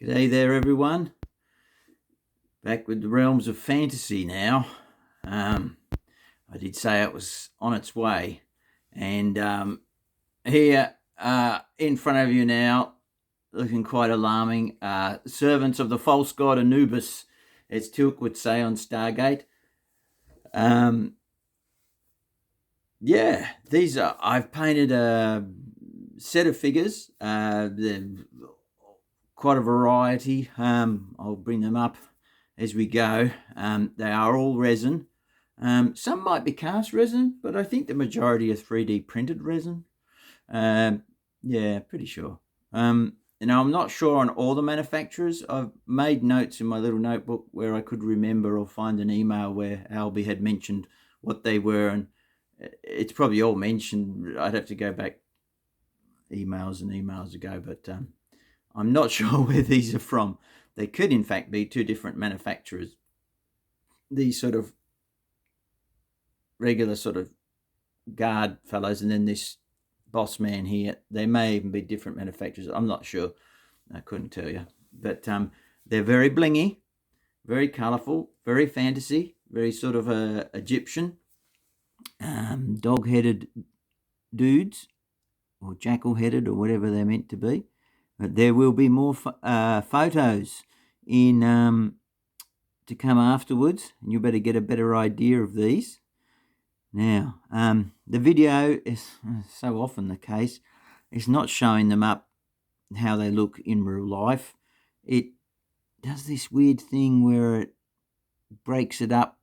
G'day there, everyone. Back with the Realms of Fantasy now. I did say it was on its way. And here in front of you now, looking quite alarming, servants of the false god Anubis, as Tilk would say on Stargate. Yeah, these are, I've painted a set of figures. They're quite a variety. I'll bring them up as we go. They are all resin. Some might be cast resin, but I think the majority are 3D printed resin. Yeah, pretty sure. I'm not sure on all the manufacturers. I've made notes in my little notebook where I could remember or find an email where Albie had mentioned what they were, and it's probably all mentioned. I'd have to go back emails and emails ago, but I'm not sure where these are from. They could, in fact, be two different manufacturers. These sort of regular sort of guard fellows, and then this boss man here, they may even be different manufacturers. I'm not sure. I couldn't tell you. But they're very blingy, very colourful, very fantasy, very sort of Egyptian, dog-headed dudes, or jackal-headed, or whatever they're meant to be. But there will be more photos in to come afterwards, and you better get a better idea of these. Now, the video is so often the case. It's not showing them up how they look in real life. It does this weird thing where it breaks it up,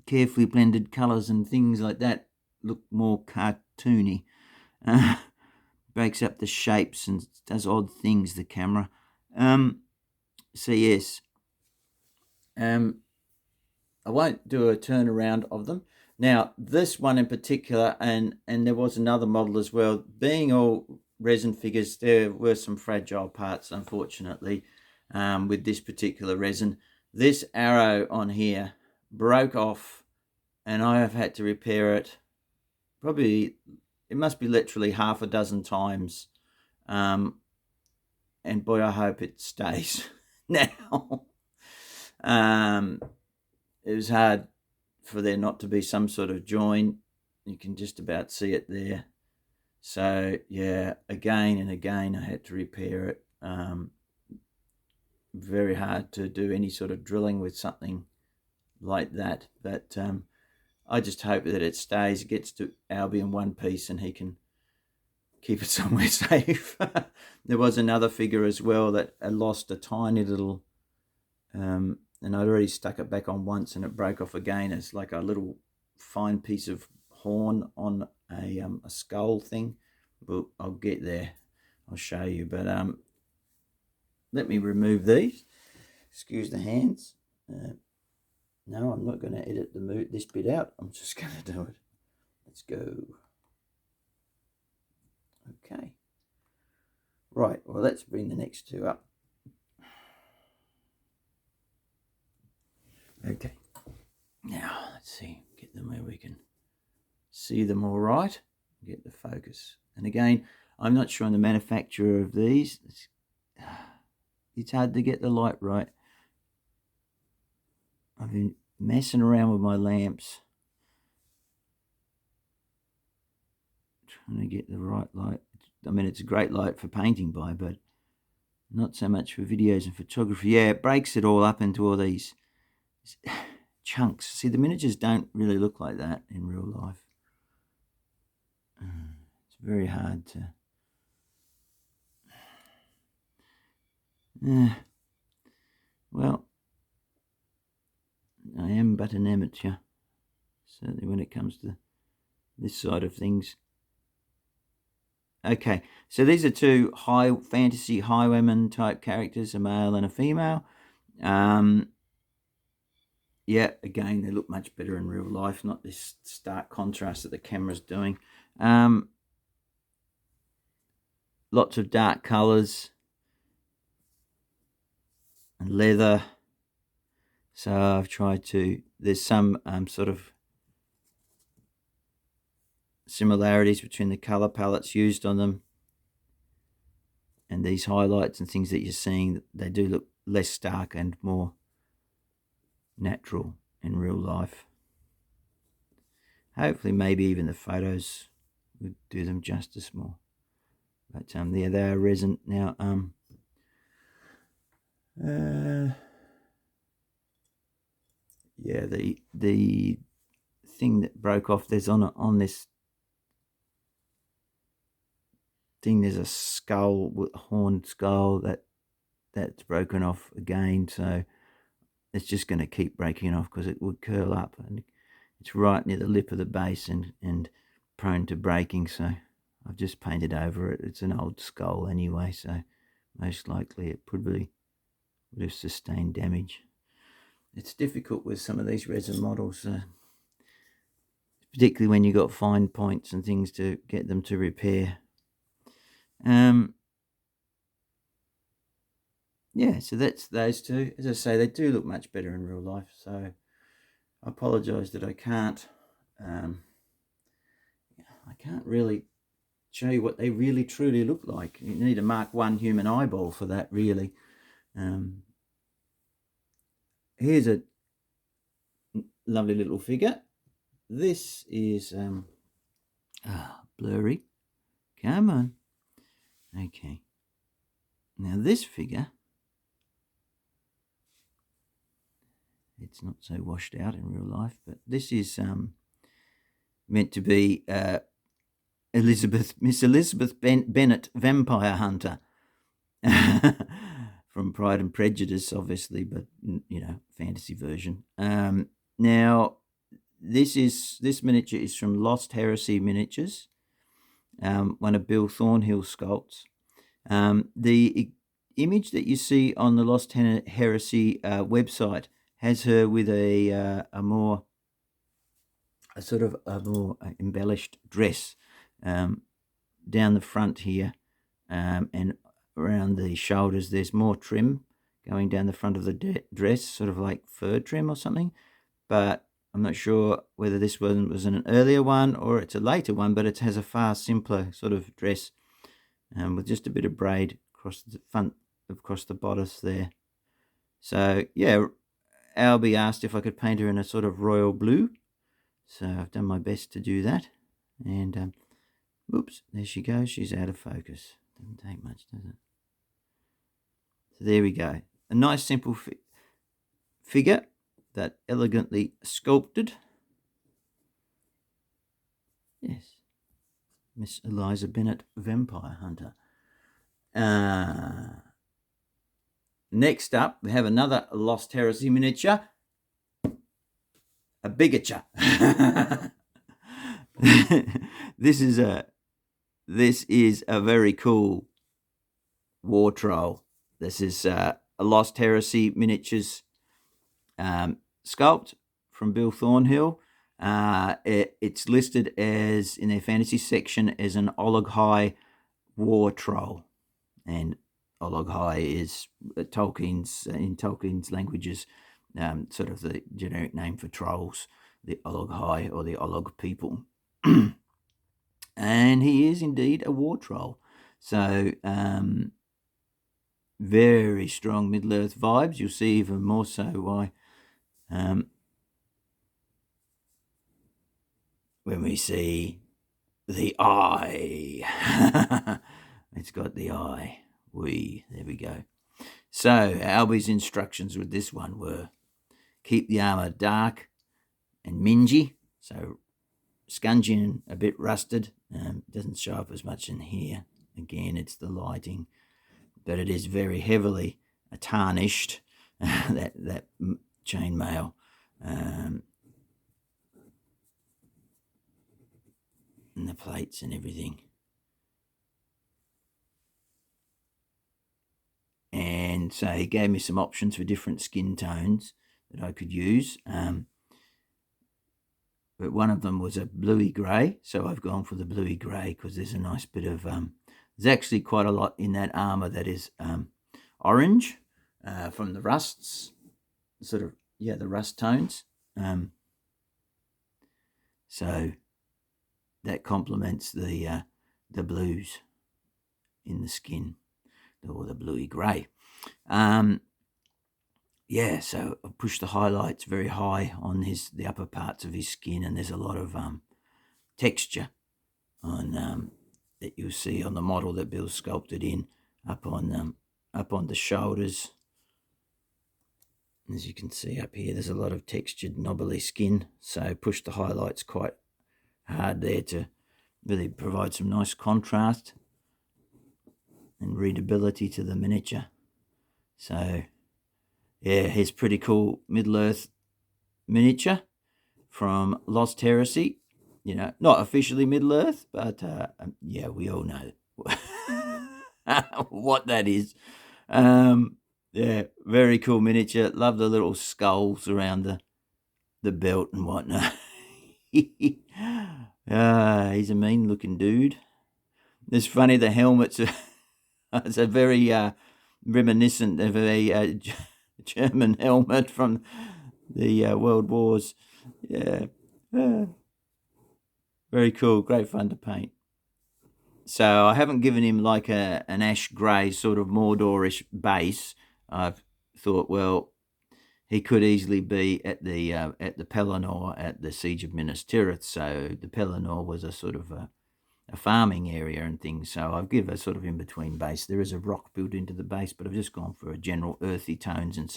carefully blended colours and things like that look more cartoony. Breaks up the shapes and does odd things, the camera. So yes, I won't do a turnaround of them. Now, this one in particular, and there was another model as well, being all resin figures, there were some fragile parts, unfortunately, with this particular resin. This arrow on here broke off, and I have had to repair it probably, it must be literally half a dozen times. And boy, I hope it stays now. It was hard for there not to be some sort of join. You can just about see it there. So yeah, again and again I had to repair it. Very hard to do any sort of drilling with something like that. But I just hope that it stays, gets to Albie in one piece, and he can keep it somewhere safe. There was another figure as well that I lost a tiny little, and I'd already stuck it back on once, and it broke off again. It's like a little fine piece of horn on a skull thing. But I'll get there. I'll show you. But let me remove these. Excuse the hands. No, I'm not going to edit this bit out. I'm just going to do it. Let's go. Okay. Right, well, let's bring the next two up. Okay. Now, let's see. Get them where we can see them all right. Get the focus. And again, I'm not sure on the manufacturer of these. It's hard to get the light right. I've been messing around with my lamps, trying to get the right light. I mean, it's a great light for painting by, but not so much for videos and photography. Yeah, it breaks it all up into all these chunks. See, the miniatures don't really look like that in real life. It's very hard to... well, I am but an amateur, certainly when it comes to this side of things. Okay, so these are two high fantasy highwayman type characters, a male and a female. Yeah, again, they look much better in real life, not this stark contrast that the camera's doing. Lots of dark colours and leather. So I've tried to, there's some sort of similarities between the colour palettes used on them and these highlights and things that you're seeing, they do look less stark and more natural in real life. Hopefully maybe even the photos would do them justice more. But yeah, they are resin now. Yeah, the thing that broke off, there's on this thing, there's a skull, a horned skull that's broken off again, so it's just going to keep breaking off because it would curl up, and it's right near the lip of the base and prone to breaking. So I've just painted over it. It's an old skull anyway, so most likely it probably would have sustained damage. It's difficult with some of these resin models, particularly when you've got fine points and things to get them to repair. Yeah, so that's those two. As I say, they do look much better in real life, so I apologise that I can't really show you what they really truly look like. You need a Mark I human eyeball for that, really. Here's a lovely little figure. This is blurry. Come on. Okay. Now this figure, it's not so washed out in real life, but this is meant to be Miss Elizabeth Bennett, Vampire Hunter, from Pride and Prejudice, obviously, but fantasy version. Now, this miniature is from Lost Heresy Miniatures, one of Bill Thornhill's sculpts. The image that you see on the Lost Heresy website has her with a more embellished dress down the front here, and around the shoulders there's more trim going down the front of the dress, sort of like fur trim or something, but I'm not sure whether this one was an earlier one or it's a later one, but it has a far simpler sort of dress with just a bit of braid across the front, across the bodice there. So yeah, Albie asked if I could paint her in a sort of royal blue, so I've done my best to do that. And oops, there she goes. She's out of focus. Doesn't take much, does it? So there we go. A nice simple figure that elegantly sculpted. Yes, Miss Eliza Bennett, Vampire Hunter. Next up, we have another Lost Heresy miniature. A bigature. This is a very cool war troll. This is a Lost Heresy Miniatures sculpt from Bill Thornhill. It's listed as, in their fantasy section, as an Olg High war troll, and Olg High is in Tolkien's languages, sort of the generic name for trolls, the Olg High or the Olg people. And he is indeed a war troll. So very strong Middle-earth vibes. You'll see even more so why when we see the eye. It's got the eye. There we go. So Albie's instructions with this one were keep the armour dark and mingy, so scungy and a bit rusted. Doesn't show up as much in here. Again, it's the lighting, but it is very heavily tarnished, that chainmail. And the plates and everything. And so he gave me some options for different skin tones that I could use. But one of them was a bluey grey, so I've gone for the bluey grey because there's a nice bit of there's actually quite a lot in that armour that is orange from the rusts, the rust tones. So that complements the blues in the skin. or the bluey grey. Yeah, so I pushed the highlights very high on the upper parts of his skin, and there's a lot of texture on that you'll see on the model that Bill sculpted in up on the shoulders. As you can see up here, there's a lot of textured knobbly skin, so push the highlights quite hard there to really provide some nice contrast and readability to the miniature. So yeah, here's pretty cool Middle-earth miniature from Lost Heresy. Not officially Middle-earth, but yeah, we all know what that is. Yeah, very cool miniature. Love the little skulls around the belt and whatnot. He's a mean-looking dude. It's funny, the helmet's it's a very reminiscent of a German helmet from the World Wars. Yeah, very cool. Great fun to paint. So I haven't given him like an ash grey sort of Mordorish base. I've thought, well, he could easily be at the Pelennor at the Siege of Minas Tirith. So the Pelennor was a sort of a farming area and things. So I've given a sort of in between base. There is a rock built into the base, but I've just gone for a general earthy tones and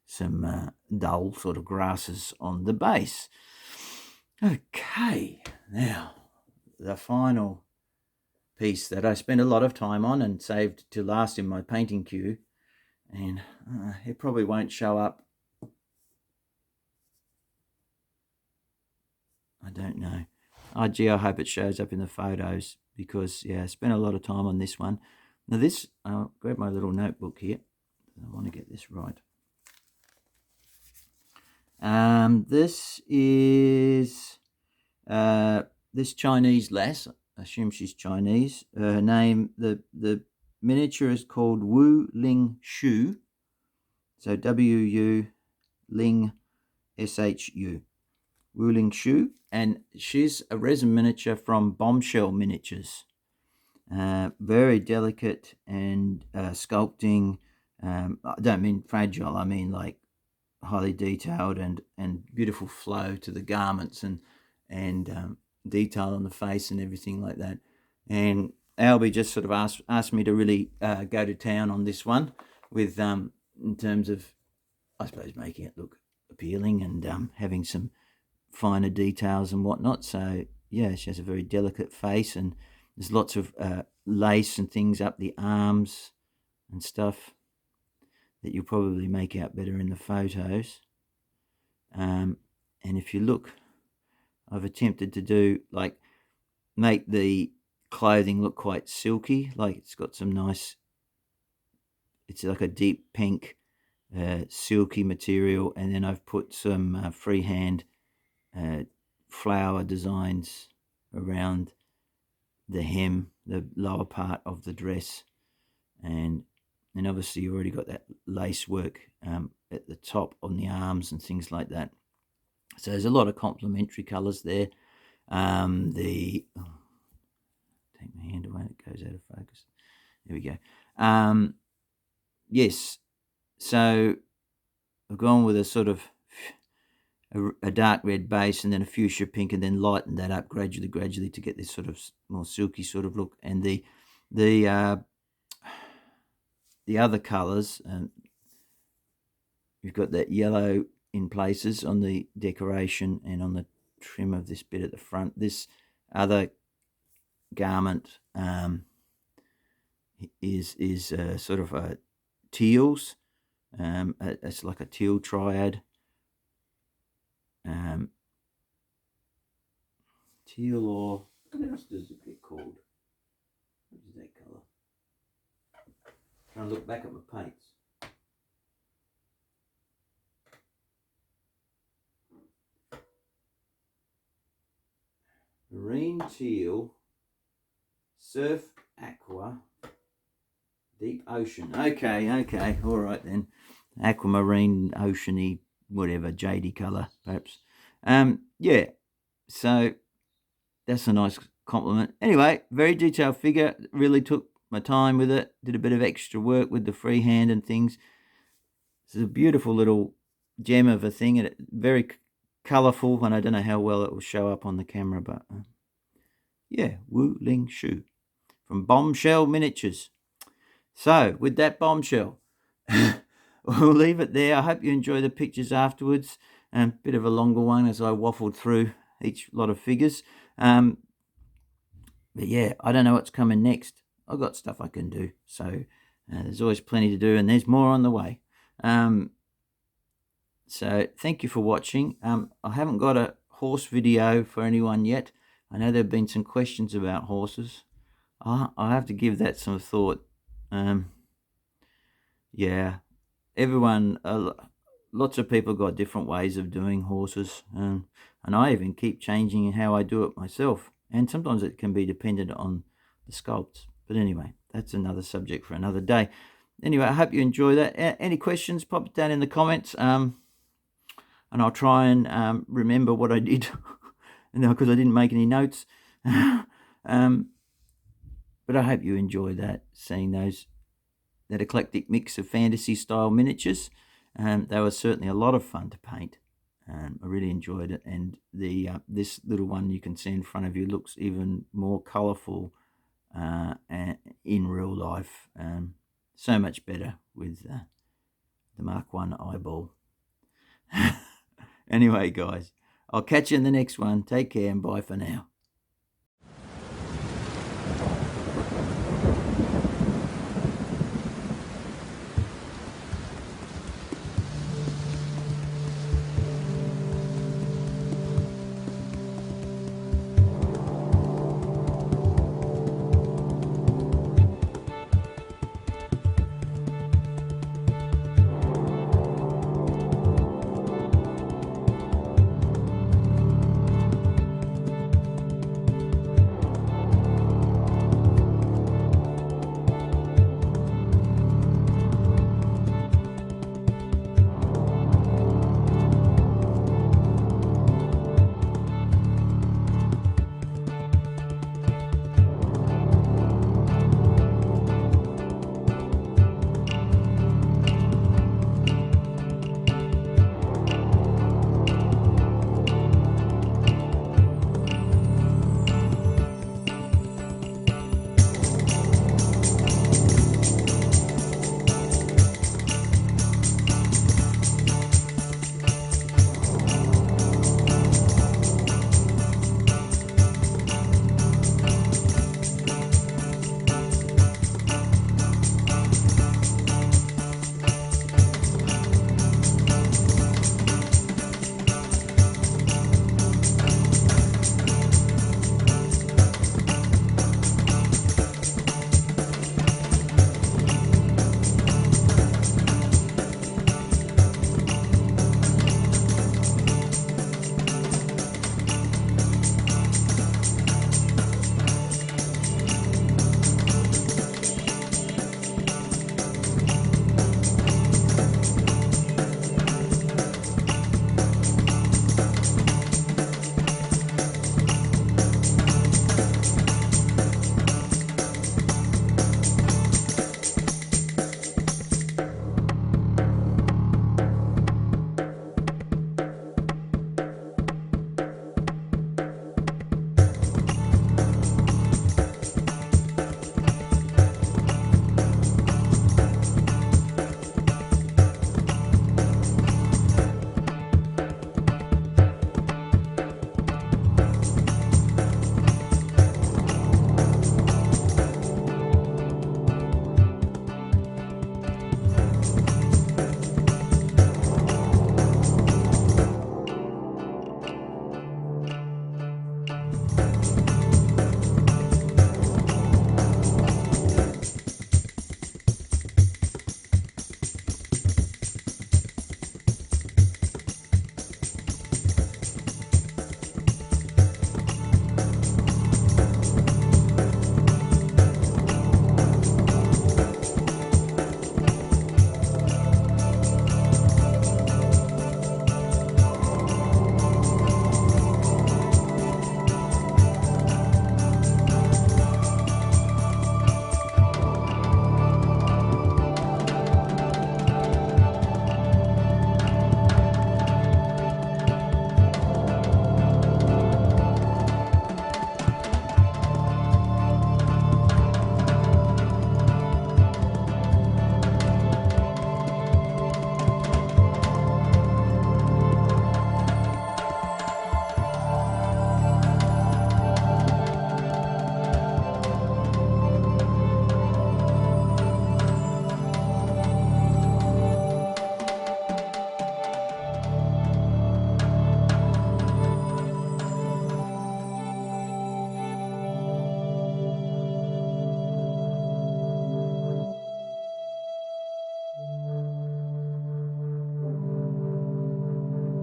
some dull sort of grasses on the base. Okay, now the final piece that I spent a lot of time on and saved to last in my painting queue, and it probably won't show up. I don't know. Oh gee, I hope it shows up in the photos, because yeah, I spent a lot of time on this one. Now this, I'll grab my little notebook here. I want to get this right. This is this Chinese lass. I assume she's Chinese. Her name, the miniature is called Ling Shu. So W-U Ling S-H-U. Ling Shu, and she's a resin miniature from Bombshell Miniatures. Very delicate and sculpting. I don't mean fragile. I mean like highly detailed and beautiful flow to the garments and detail on the face and everything like that. And Albie just sort of asked me to really go to town on this one with in terms of, I suppose, making it look appealing and having some finer details and whatnot. So yeah, she has a very delicate face, and there's lots of lace and things up the arms and stuff that you'll probably make out better in the photos. And if you look, I've attempted to do make the clothing look quite silky, like it's got some nice, it's like a deep pink silky material, and then I've put some freehand flower designs around the hem, the lower part of the dress, and obviously you've already got that lace work at the top on the arms and things like that. So there's a lot of complementary colours there. Take my hand away, it goes out of focus. There we go. Yes, so I've gone with a sort of a dark red base and then a fuchsia pink, and then lighten that up gradually to get this sort of more silky sort of look. And the other colours, you've got that yellow in places on the decoration and on the trim of this bit at the front. This other garment is sort of a teals. It's like a teal triad. Teal, or what else does it get called? What is that colour? Trying to look back at my paints. Marine teal, surf aqua, deep ocean. Okay, all right then. Aquamarine, oceany, whatever, jady colour, perhaps. Yeah, so that's a nice compliment. Anyway, very detailed figure. Really took my time with it, did a bit of extra work with the freehand and things. It's a beautiful little gem of a thing, and very colourful, and I don't know how well it will show up on the camera, but yeah, Ling Shu from Bombshell Miniatures. So with that, Bombshell, we'll leave it there. I hope you enjoy the pictures afterwards. Bit of a longer one as I waffled through each lot of figures. But yeah, I don't know what's coming next. I've got stuff I can do, so there's always plenty to do, and there's more on the way. So thank you for watching. I haven't got a horse video for anyone yet. I know there have been some questions about horses. I have to give that some thought. Yeah, everyone, lots of people got different ways of doing horses, and I even keep changing how I do it myself. And sometimes it can be dependent on the sculpts. But anyway, that's another subject for another day. Anyway, I hope you enjoy that. Any questions, pop it down in the comments. And I'll try and remember what I did, because I didn't make any notes. But I hope you enjoy that, seeing that eclectic mix of fantasy style miniatures. They were certainly a lot of fun to paint. I really enjoyed it, and the this little one you can see in front of you looks even more colourful in real life. So much better with the Mark I eyeball. Anyway, guys, I'll catch you in the next one. Take care and bye for now.